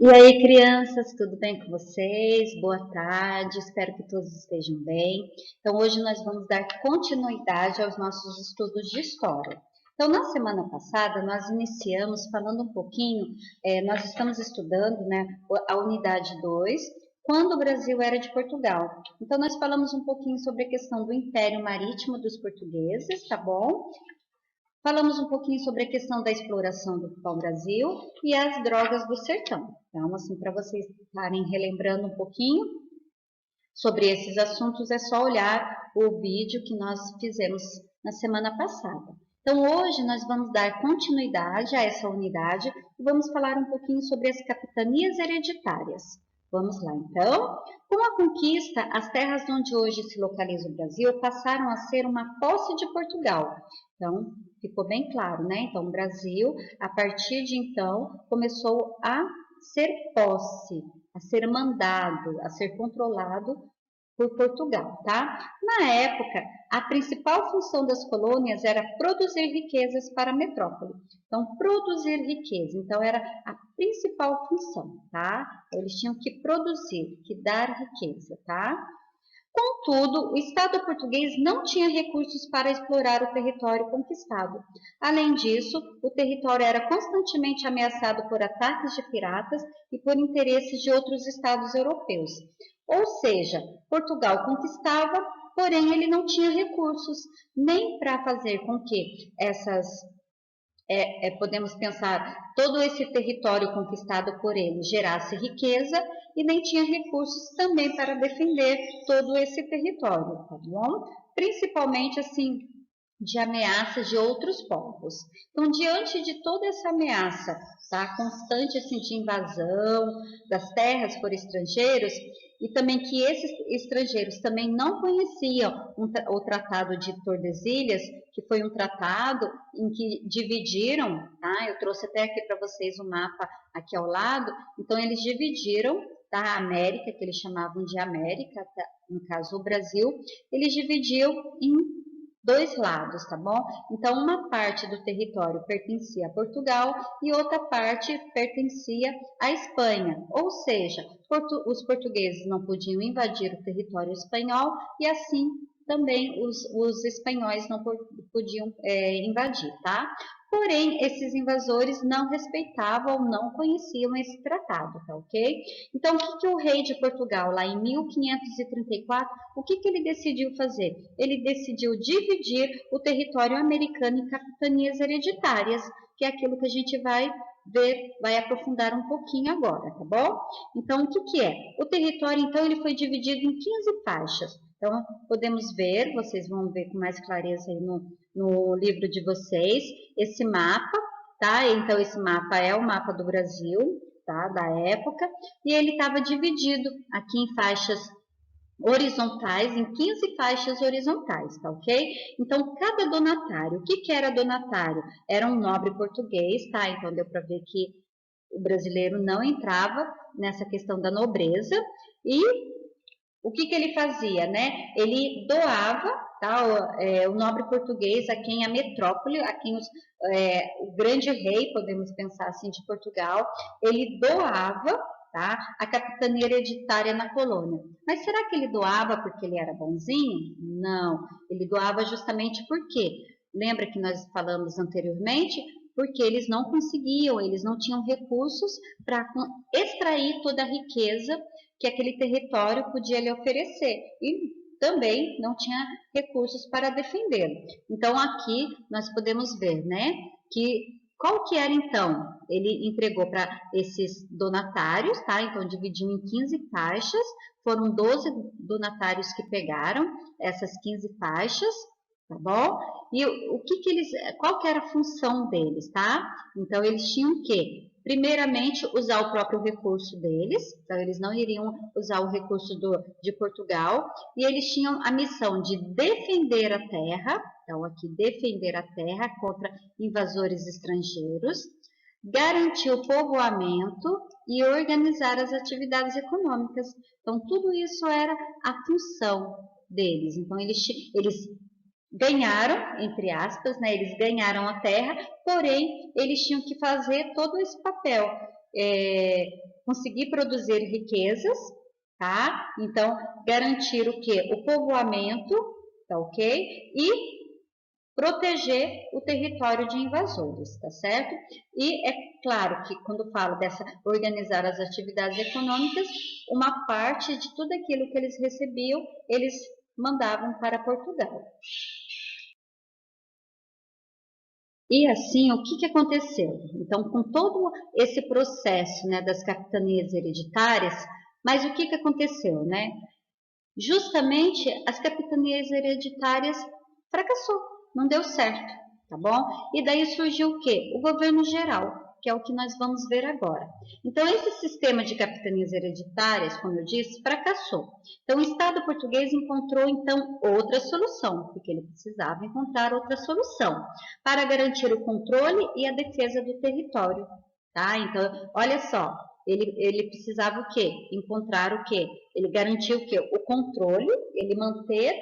E aí, crianças, tudo bem com vocês? Boa tarde, espero que todos estejam bem. Então, hoje nós vamos dar continuidade aos nossos estudos de história. Então, na semana passada, nós iniciamos falando um pouquinho, nós estamos estudando, né, a unidade 2, quando o Brasil era de Portugal. Então, nós falamos um pouquinho sobre a questão do Império Marítimo dos portugueses, tá bom? Falamos um pouquinho sobre a questão da exploração do pau-brasil e as drogas do sertão. Então, assim, para vocês estarem relembrando um pouquinho sobre esses assuntos, é só olhar o vídeo que nós fizemos na semana passada. Então, hoje nós vamos dar continuidade a essa unidade e vamos falar um pouquinho sobre as capitanias hereditárias. Vamos lá, então. Com a conquista, as terras onde hoje se localiza o Brasil passaram a ser uma posse de Portugal. Então, ficou bem claro, né? Então, o Brasil, a partir de então, começou a ser posse, a ser mandado, a ser controlado por Portugal, tá? Na época, a principal função das colônias era produzir riquezas para a metrópole. Então, produzir riqueza, então era a principal função, tá? Eles tinham que produzir, que dar riqueza, tá? Contudo, o Estado português não tinha recursos para explorar o território conquistado. Além disso, o território era constantemente ameaçado por ataques de piratas e por interesses de outros estados europeus. Ou seja, Portugal conquistava, porém ele não tinha recursos nem para fazer com que podemos pensar, todo esse território conquistado por ele gerasse riqueza e nem tinha recursos também para defender todo esse território, tá bom? Principalmente, assim, de ameaças de outros povos. Então, diante de toda essa ameaça, tá, constante, assim, de invasão das terras por estrangeiros, e também que esses estrangeiros também não conheciam o Tratado de Tordesilhas, que foi um tratado em que dividiram, tá? Eu trouxe até aqui para vocês o mapa aqui ao lado. Então, eles dividiram, tá? A América, que eles chamavam de América, tá? No caso o Brasil, eles dividiam em dois lados, tá bom? Então, uma parte do território pertencia a Portugal e outra parte pertencia à Espanha. Ou seja, os portugueses não podiam invadir o território espanhol e assim também os espanhóis não podiam invadir, tá? Porém, esses invasores não respeitavam ou não conheciam esse tratado, tá ok? Então, o que o rei de Portugal, lá em 1534, o que ele decidiu fazer? Ele decidiu dividir o território americano em capitanias hereditárias, que é aquilo que a gente vai ver, vai aprofundar um pouquinho agora, tá bom? Então, o que é? O território, então, ele foi dividido em 15 faixas. Então, podemos ver, vocês vão ver com mais clareza aí no livro de vocês, esse mapa, tá? Então, esse mapa é o mapa do Brasil, tá? Da época, e ele estava dividido aqui em faixas horizontais, em 15 faixas horizontais, tá ok? Então, cada donatário, o que era donatário? Era um nobre português, tá? Então, deu para ver que o brasileiro não entrava nessa questão da nobreza e o que ele fazia, né? Ele doava, tá? O nobre português a quem a metrópole, a quem o grande rei, podemos pensar assim, de Portugal, ele doava, tá? A capitania hereditária na colônia. Mas será que ele doava porque ele era bonzinho? Não, ele doava justamente porque, lembra que nós falamos anteriormente? Porque eles não conseguiam, eles não tinham recursos para extrair toda a riqueza que aquele território podia lhe oferecer e também não tinha recursos para defendê-lo. Então aqui nós podemos ver, né, que qual que era então? Ele entregou para esses donatários, tá? Então dividiu em 15 faixas, foram 12 donatários que pegaram essas 15 faixas, tá bom? E o que eles, qual que era a função deles, tá? Então eles tinham que primeiramente usar o próprio recurso deles, então eles não iriam usar o recurso de Portugal, e eles tinham a missão de defender a terra, então aqui defender a terra contra invasores estrangeiros, garantir o povoamento e organizar as atividades econômicas. Então tudo isso era a função deles. Então eles ganharam, entre aspas, né? Eles ganharam a terra, porém eles tinham que fazer todo esse papel, conseguir produzir riquezas, tá? Então garantir o que? O povoamento, tá ok? E proteger o território de invasores, tá certo? E é claro que quando falo dessa organizar as atividades econômicas, uma parte de tudo aquilo que eles recebiam, eles mandavam para Portugal. E assim, o que aconteceu? Então, com todo esse processo, né, das capitanias hereditárias, mas o que aconteceu, né? Justamente as capitanias hereditárias fracassou, não deu certo, tá bom? E daí surgiu o quê? O governo geral, que é o que nós vamos ver agora. Então, esse sistema de capitanias hereditárias, como eu disse, fracassou. Então, o Estado português encontrou, então, outra solução, porque ele precisava encontrar outra solução para garantir o controle e a defesa do território, tá? Então, olha só, ele precisava o quê? Encontrar o quê? Ele garantiu o quê? O controle, ele manter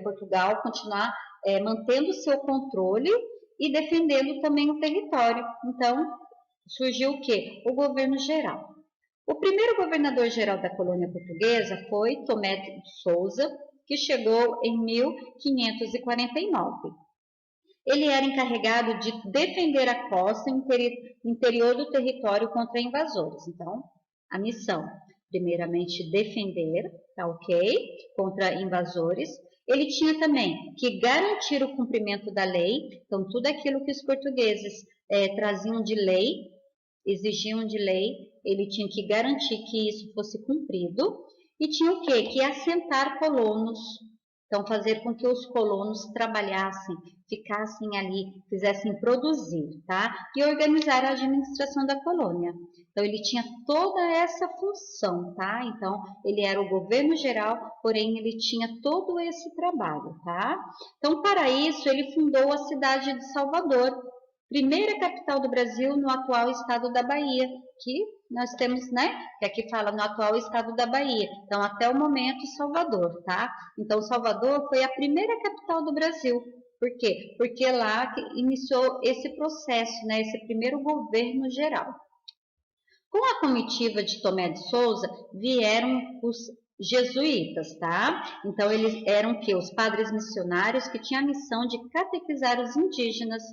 Portugal, continuar mantendo o seu controle e defendendo também o território. Então, surgiu o quê? O governo geral. O primeiro governador-geral da colônia portuguesa foi Tomé de Sousa, que chegou em 1549. Ele era encarregado de defender a costa interior do território contra invasores. Então, a missão, primeiramente, defender, tá ok? Contra invasores. Ele tinha também que garantir o cumprimento da lei. Então, tudo aquilo que os portugueses traziam de lei, exigiam de lei, ele tinha que garantir que isso fosse cumprido. E tinha o quê? Que assentar colonos. Então, fazer com que os colonos trabalhassem, ficassem ali, fizessem produzir, tá? E organizar a administração da colônia. Então, ele tinha toda essa função, tá? Então, ele era o governo geral, porém, ele tinha todo esse trabalho, tá? Então, para isso, ele fundou a cidade de Salvador, primeira capital do Brasil no atual estado da Bahia, que nós temos, né, que aqui fala no atual estado da Bahia. Então, até o momento, Salvador, tá? Então, Salvador foi a primeira capital do Brasil. Por quê? Porque lá que iniciou esse processo, né, esse primeiro governo geral. Com a comitiva de Tomé de Souza, vieram os jesuítas, tá? Então, eles eram que os padres missionários que tinham a missão de catequizar os indígenas.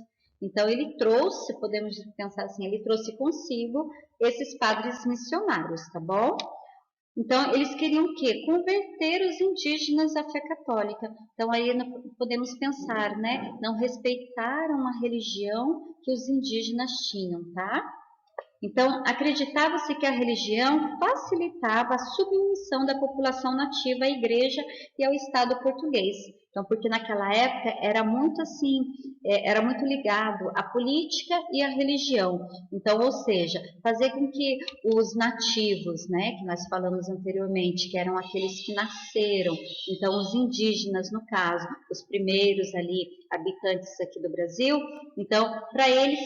Então, ele trouxe, podemos pensar assim, ele trouxe consigo esses padres missionários, tá bom? Então, eles queriam o quê? Converter os indígenas à fé católica. Então, aí podemos pensar, né? Não respeitaram a religião que os indígenas tinham, tá? Então, acreditava-se que a religião facilitava a submissão da população nativa à igreja e ao Estado português. Então, porque naquela época era muito assim, era muito ligado à política e à religião. Então, ou seja, fazer com que os nativos, né, que nós falamos anteriormente, que eram aqueles que nasceram, então os indígenas, no caso, os primeiros ali habitantes aqui do Brasil, então, para eles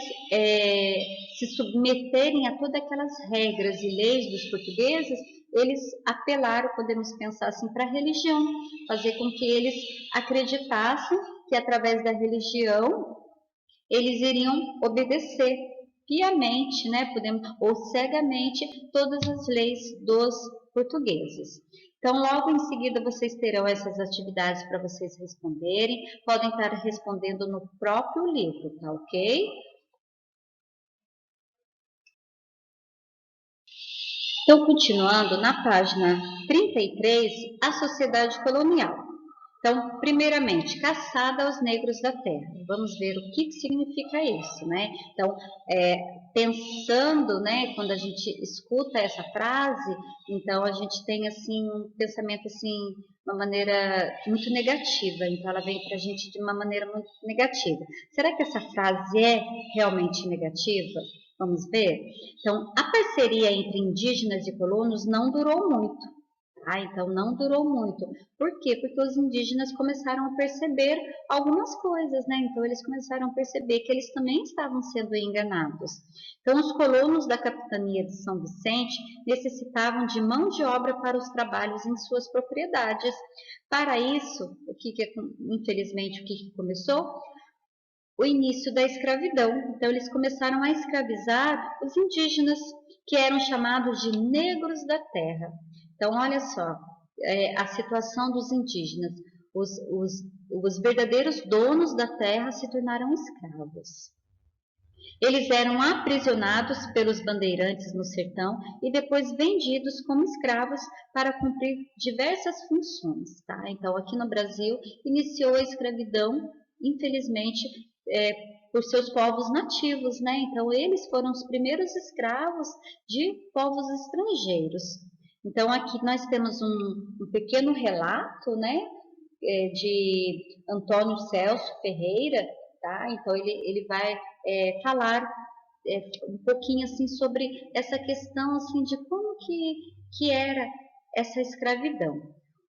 se submeterem a todas aquelas regras e leis dos portugueses, eles apelaram, podemos pensar assim, para a religião, fazer com que eles acreditassem que através da religião eles iriam obedecer piamente, né, ou cegamente, todas as leis dos portugueses. Então, logo em seguida, vocês terão essas atividades para vocês responderem. Podem estar respondendo no próprio livro, tá ok? Então, continuando, na página 33, a sociedade colonial. Então, primeiramente, caçada aos negros da terra. Vamos ver o que significa isso, né? Então, pensando, né, quando a gente escuta essa frase, então a gente tem, assim, um pensamento, assim, uma maneira muito negativa. Então, ela vem para a gente de uma maneira muito negativa. Será que essa frase é realmente negativa? Vamos ver? Então, a parceria entre indígenas e colonos não durou muito, tá? Então não durou muito. Por quê? Porque os indígenas começaram a perceber algumas coisas, né? Então eles começaram a perceber que eles também estavam sendo enganados. Então os colonos da capitania de São Vicente necessitavam de mão de obra para os trabalhos em suas propriedades. Para isso, infelizmente, o que começou? O início da escravidão. Então, eles começaram a escravizar os indígenas, que eram chamados de negros da terra. Então, olha só, a situação dos indígenas. Os verdadeiros donos da terra se tornaram escravos. Eles eram aprisionados pelos bandeirantes no sertão e depois vendidos como escravos para cumprir diversas funções. Tá? Então, aqui no Brasil, iniciou a escravidão, infelizmente, por seus povos nativos, né? Então, eles foram os primeiros escravos de povos estrangeiros. Então, aqui nós temos um pequeno relato, né? De Antônio Celso Ferreira, tá? Então, ele vai falar um pouquinho assim sobre essa questão assim de como que era essa escravidão.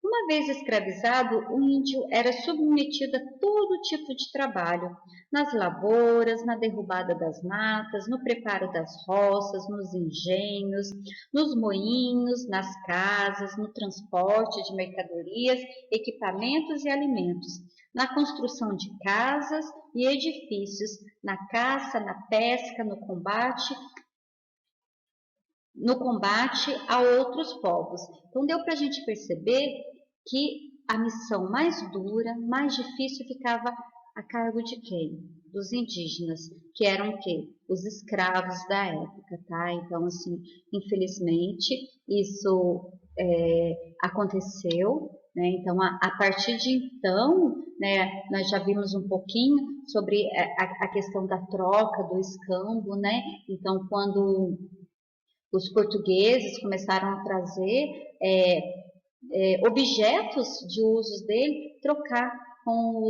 Uma vez escravizado, o índio era submetido a todo tipo de trabalho, nas lavouras, na derrubada das matas, no preparo das roças, nos engenhos, nos moinhos, nas casas, no transporte de mercadorias, equipamentos e alimentos, na construção de casas e edifícios, na caça, na pesca, no combate a outros povos. Então deu para a gente perceber que a missão mais dura, mais difícil ficava a cargo de quem? Dos indígenas, que eram o quê? Os escravos da época, tá? Então, assim, infelizmente, isso aconteceu, né? Então, a partir de então, né, nós já vimos um pouquinho sobre a questão da troca, do escambo, né? Então, quando os portugueses começaram a trazer objetos de usos dele, trocar com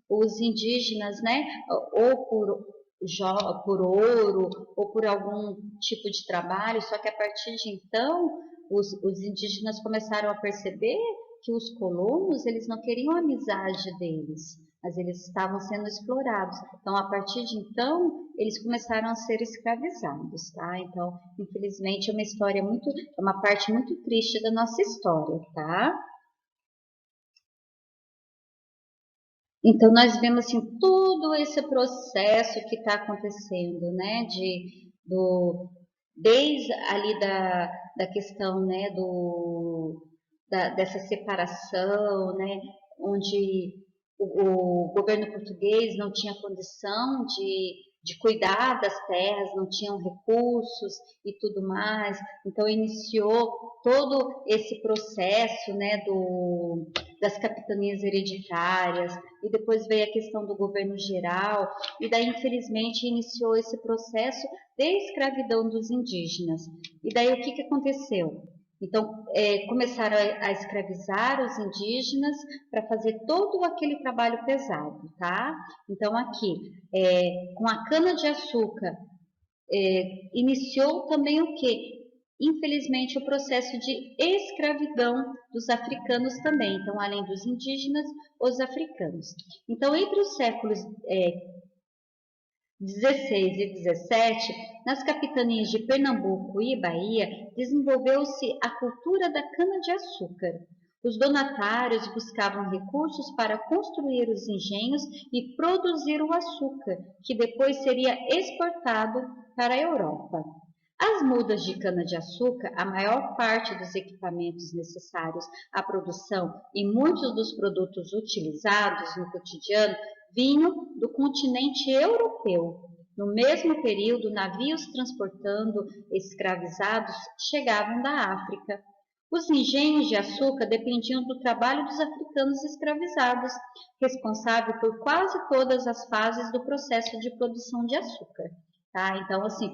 os indígenas, né? Ou por ouro, ou por algum tipo de trabalho, só que a partir de então, os indígenas começaram a perceber que os colonos, eles não queriam a amizade deles, mas eles estavam sendo explorados. Então, a partir de então, eles começaram a ser escravizados, tá? Então, infelizmente, é uma parte muito triste da nossa história, tá? Então, nós vemos assim, todo esse processo que está acontecendo, né? Desde ali da questão, né? Dessa separação, né? Onde o governo português não tinha condição de cuidar das terras, não tinham recursos e tudo mais. Então, iniciou todo esse processo, né? Das capitanias hereditárias, e depois veio a questão do governo geral, e daí, infelizmente, iniciou esse processo de escravidão dos indígenas. E daí, o que aconteceu? Então, começaram a escravizar os indígenas para fazer todo aquele trabalho pesado, tá? Então, aqui, com a cana-de-açúcar, iniciou também o quê? Infelizmente, o processo de escravidão dos africanos também. Então, além dos indígenas, os africanos. Então, entre os séculos 16 e 17, nas capitanias de Pernambuco e Bahia, desenvolveu-se a cultura da cana-de-açúcar. Os donatários buscavam recursos para construir os engenhos e produzir o açúcar, que depois seria exportado para a Europa. As mudas de cana-de-açúcar, a maior parte dos equipamentos necessários à produção e muitos dos produtos utilizados no cotidiano vinham do continente europeu. No mesmo período, navios transportando escravizados chegavam da África. Os engenhos de açúcar dependiam do trabalho dos africanos escravizados, responsável por quase todas as fases do processo de produção de açúcar. Tá? Então, assim,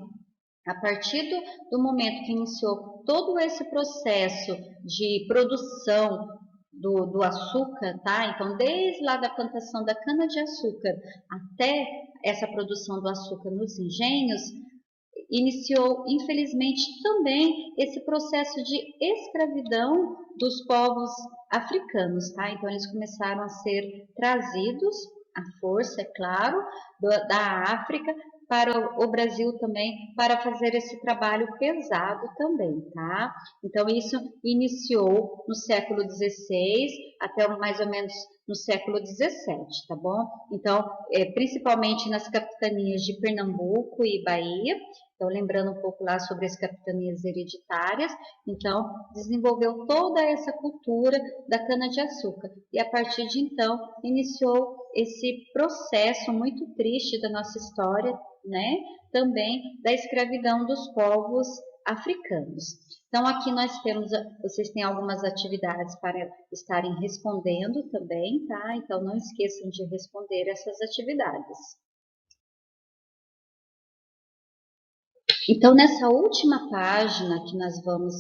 a partir do momento que iniciou todo esse processo de produção do açúcar, tá? Então, desde lá da plantação da cana-de-açúcar até essa produção do açúcar nos engenhos, iniciou, infelizmente, também esse processo de escravidão dos povos africanos, tá? Então eles começaram a ser trazidos à força, é claro, da África para o Brasil também, para fazer esse trabalho pesado também, tá? Então isso iniciou no século XVI até mais ou menos no século XVII, tá bom? Então, principalmente nas capitanias de Pernambuco e Bahia, então lembrando um pouco lá sobre as capitanias hereditárias, então desenvolveu toda essa cultura da cana-de-açúcar e a partir de então iniciou esse processo muito triste da nossa história, né? Também da escravidão dos povos africanos. Então aqui nós temos, vocês têm algumas atividades para estarem respondendo também, tá? Então não esqueçam de responder essas atividades. Então nessa última página que nós vamos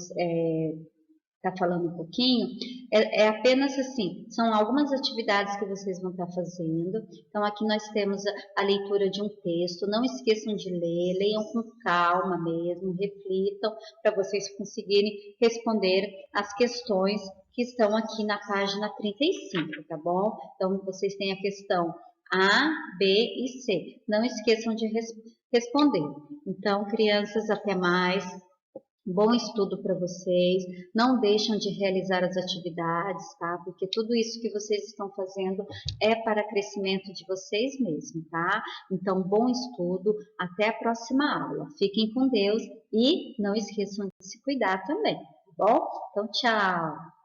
tá falando um pouquinho, é apenas assim, são algumas atividades que vocês vão estar fazendo. Então aqui nós temos a leitura de um texto, não esqueçam de ler, leiam com calma mesmo, reflitam para vocês conseguirem responder as questões que estão aqui na página 35, tá bom? Então vocês têm a questão A, B e C. Não esqueçam de responder. Então, crianças, até mais. Bom estudo para vocês, não deixam de realizar as atividades, tá? Porque tudo isso que vocês estão fazendo é para crescimento de vocês mesmos, tá? Então, bom estudo, até a próxima aula. Fiquem com Deus e não esqueçam de se cuidar também, tá bom? Então, tchau!